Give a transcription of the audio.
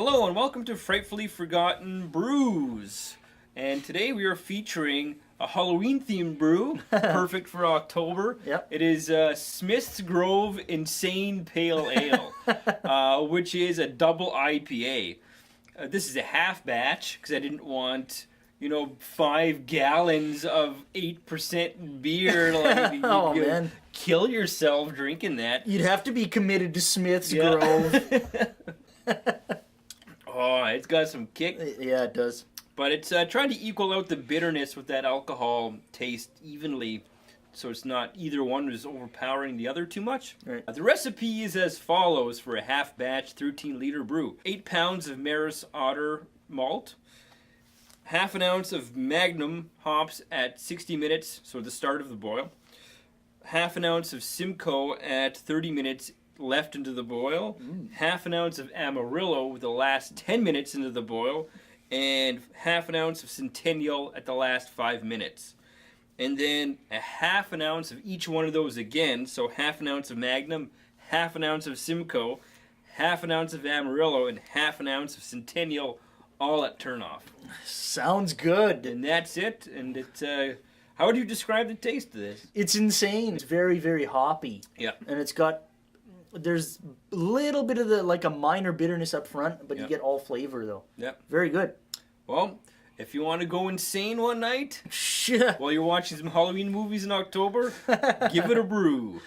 Hello and welcome to Frightfully Forgotten Brews. And today we are featuring a Halloween-themed brew, perfect for October. Yep. It is Smith's Grove Insane Pale Ale, which is a double IPA. This is a half batch because I didn't want, 5 gallons of 8% beer. Like, Oh, you man. kill yourself drinking that. You'd have to be committed to Smith's Grove. Oh, it's got some kick. Yeah, it does. But it's trying to equal out the bitterness with that alcohol taste evenly, so it's not either one is overpowering the other too much. Right. The recipe is as follows for a half batch 13-liter brew. 8 pounds of Maris Otter malt, half an ounce of Magnum hops at 60 minutes, so the start of the boil, half an ounce of Simcoe at 30 minutes left into the boil, half an ounce of Amarillo with the last 10 minutes into the boil, and half an ounce of Centennial at the last 5 minutes. And then a half an ounce of each one of those again, so half an ounce of Magnum, half an ounce of Simcoe, half an ounce of Amarillo, and half an ounce of Centennial, all at turnoff. Sounds good. And that's it, and it's, how would you describe the taste of this? It's insane. It's very, very hoppy. Yeah. And there's a little bit of like a minor bitterness up front, but you get all flavor though. Yeah. Very good. Well, if you want to go insane one night Shit. while you're watching some Halloween movies in October, give it a brew.